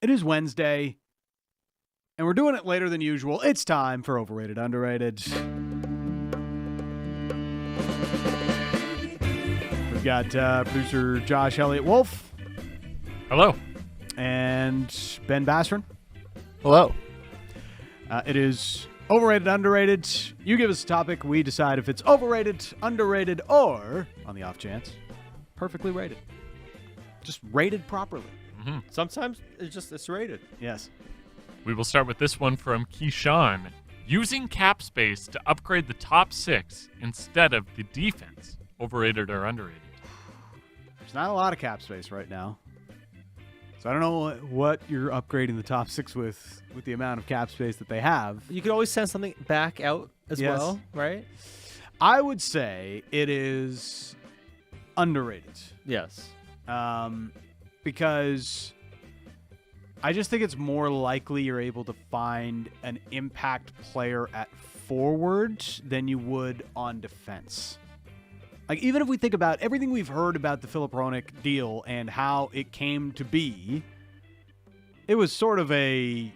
It is Wednesday, and we're doing it later than usual. It's time for Overrated, Underrated. We've got producer Josh Elliott Wolf. Hello. And Ben Basserin. Hello. It is Overrated, Underrated. You give us a topic. We decide if it's overrated, underrated, or, on the off chance, perfectly rated. Just rated properly. Mm-hmm. Sometimes it's rated. Yes. We will start with this one from Keyshawn. Using cap space to upgrade the top 6 instead of the defense. Overrated or underrated? There's not a lot of cap space right now. So I don't know what you're upgrading the top 6 with the amount of cap space that they have. You could always send something back out as well, right? I would say it is underrated. Yes. Because I just think it's more likely you're able to find an impact player at forward than you would on defense. Like, even if we think about everything we've heard about the Filip Hronek deal and how it came to be, it was sort of a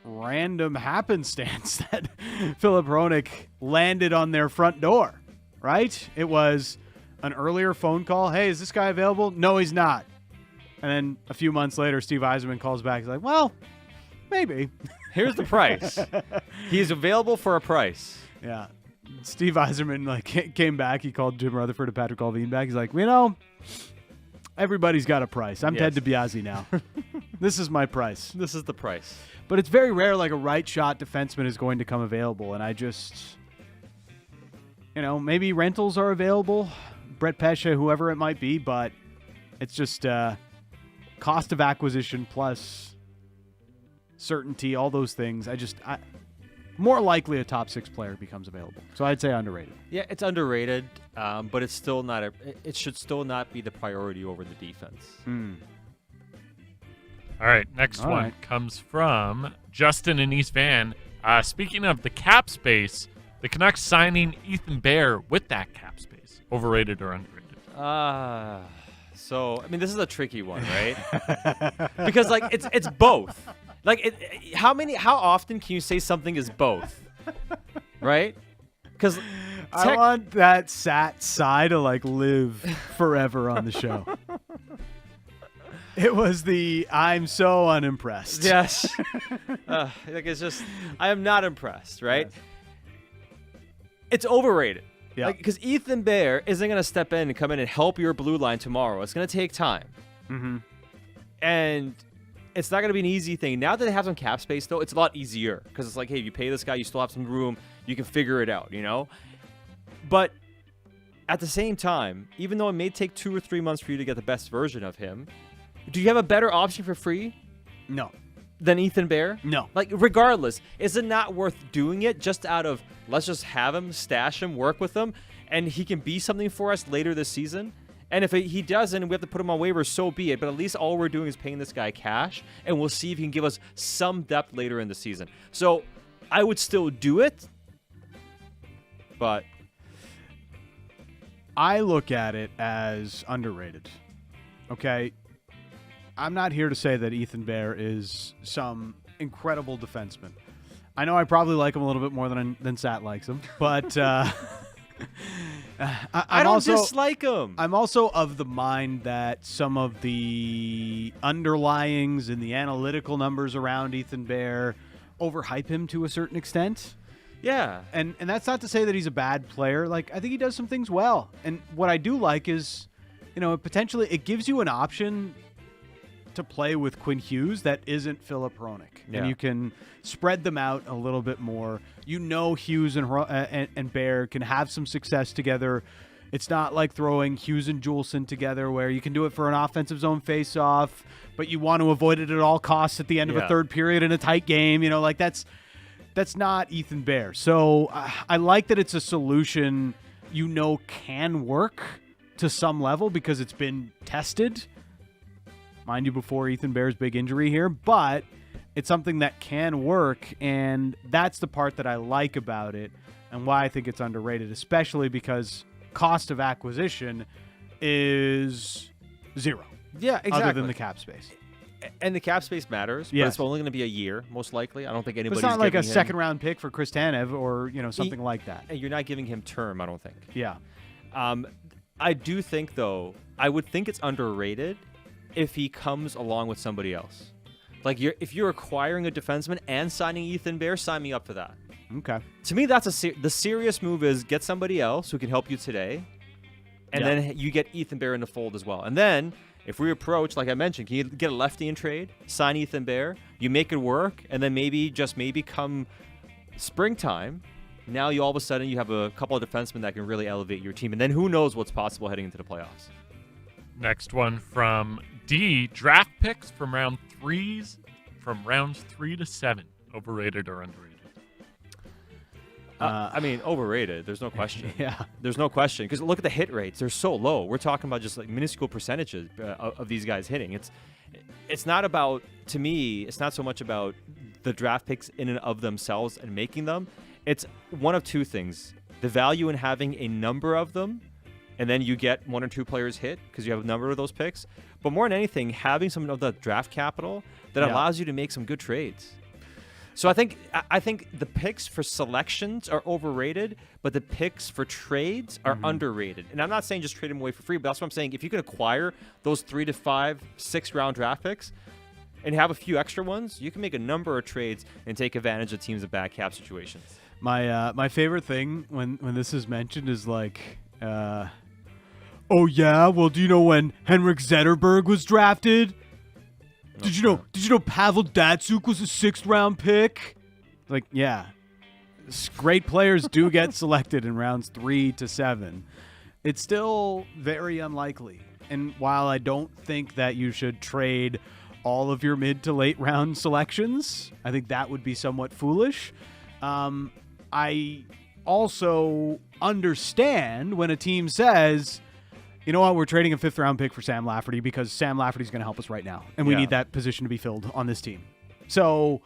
random happenstance that Filip Hronek landed on their front door, right? It was an earlier phone call. Hey, is this guy available? No, he's not. And then a few months later, Steve Yzerman calls back. He's like, well, maybe. Here's the price. He's available for a price. Yeah. Steve Yzerman came back. He called Jim Rutherford and Patrick Allvin back. He's like, everybody's got a price. I'm Ted DiBiase now. This is my price. This is the price. But it's very rare like a right shot defenseman is going to come available. And I just, maybe rentals are available. Brett Pesce, whoever it might be. But it's just cost of acquisition plus certainty, all those things. More likely a top 6 player becomes available. So I'd say underrated. Yeah, it's underrated, but it's still not. It should still not be the priority over the defense. All right, next one comes from Justin in East Van. Speaking of the cap space, the Canucks signing Ethan Bear with that cap space. Overrated or underrated? So I mean, this is a tricky one, right? Because it's both. How often can you say something is both? Right? Because I want that sat side to live forever on the show. It was I'm so unimpressed. Yes. It's just, I am not impressed, right? Yes. It's overrated. Yeah. Because Ethan Bear isn't going to step in and come in and help your blue line tomorrow. It's going to take time. Mm-hmm. And it's not going to be an easy thing. Now that they have some cap space, though, it's a lot easier. Because it's like, hey, if you pay this guy, you still have some room. You can figure it out, But at the same time, even though it may take 2 or 3 months for you to get the best version of him, do you have a better option for free? No. Than Ethan Bear? No. Regardless, is it not worth doing it just out of, let's just have him, stash him, work with him, and he can be something for us later this season? And if he doesn't, and we have to put him on waivers, so be it. But at least all we're doing is paying this guy cash, and we'll see if he can give us some depth later in the season. So I would still do it, but I look at it as underrated. Okay? I'm not here to say that Ethan Bear is some incredible defenseman. I know I probably like him a little bit more than Sat likes him, but I don't dislike him. I'm also of the mind that some of the underlyings and the analytical numbers around Ethan Bear overhype him to a certain extent. Yeah. And that's not to say that he's a bad player. I think he does some things well. And what I do like is, potentially it gives you an option to play with Quinn Hughes that isn't Filip Hronek. Yeah. And you can spread them out a little bit more. Hughes and Bear can have some success together. It's not like throwing Hughes and Juleson together where you can do it for an offensive zone face-off, but you want to avoid it at all costs at the end of a third period in a tight game. That's not Ethan Bear. So I like that it's a solution can work to some level because it's been tested. Mind you, before Ethan Bear's big injury here, but it's something that can work, and that's the part that I like about it and why I think it's underrated, especially because cost of acquisition is zero. Yeah, exactly. Other than the cap space. And the cap space matters, but it's only going to be a year, most likely. I don't think anybody's It's not like a giving him- second-round pick for Chris Tanev or something like that. And you're not giving him term, I don't think. Yeah. I do think, though, I would think it's underrated if he comes along with somebody else. Like, if you're acquiring a defenseman and signing Ethan Bear, sign me up for that. Okay. To me, that's the serious move is get somebody else who can help you today, and then you get Ethan Bear in the fold as well. And then if we approach, like I mentioned, can you get a lefty in trade, sign Ethan Bear, you make it work, and then maybe come springtime, now you all of a sudden you have a couple of defensemen that can really elevate your team. And then who knows what's possible heading into the playoffs. Next one from D, draft picks from rounds 3 to 7. Overrated or underrated? I mean, overrated. There's no question. Yeah. There's no question. Because look at the hit rates. They're so low. We're talking about just like minuscule percentages of these guys hitting. It's not about, to me, it's not so much about the draft picks in and of themselves and making them. It's one of two things. The value in having a number of them, and then you get 1 or 2 players hit because you have a number of those picks. But more than anything, having some of the draft capital that allows you to make some good trades. So I think the picks for selections are overrated, but the picks for trades are underrated. And I'm not saying just trade them away for free, but that's what I'm saying. If you can acquire those 3 to 5, 6 round draft picks and have a few extra ones, you can make a number of trades and take advantage of teams in bad cap situations. My favorite thing when this is mentioned is like, oh yeah, well, do you know when Henrik Zetterberg was drafted? Did you know Pavel Datsyuk was a 6th round pick? Like, yeah. Great players do get selected in rounds 3 to 7. It's still very unlikely. And while I don't think that you should trade all of your mid to late round selections, I think that would be somewhat foolish. I also understand when a team says, you know what, we're trading a 5th round pick for Sam Lafferty because Sam Lafferty's going to help us right now. And we need that position to be filled on this team. So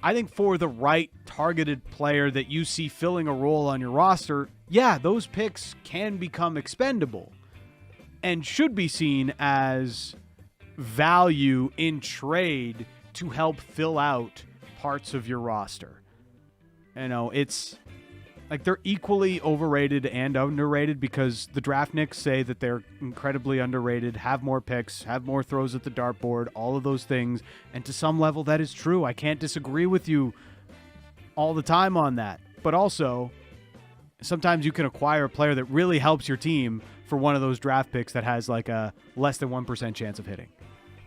I think for the right targeted player that you see filling a role on your roster, yeah, those picks can become expendable and should be seen as value in trade to help fill out parts of your roster. You know, it's like they're equally overrated and underrated because the draftniks say that they're incredibly underrated, have more picks, have more throws at the dartboard, all of those things. And to some level, that is true. I can't disagree with you all the time on that. But also, sometimes you can acquire a player that really helps your team for one of those draft picks that has like a less than 1% chance of hitting.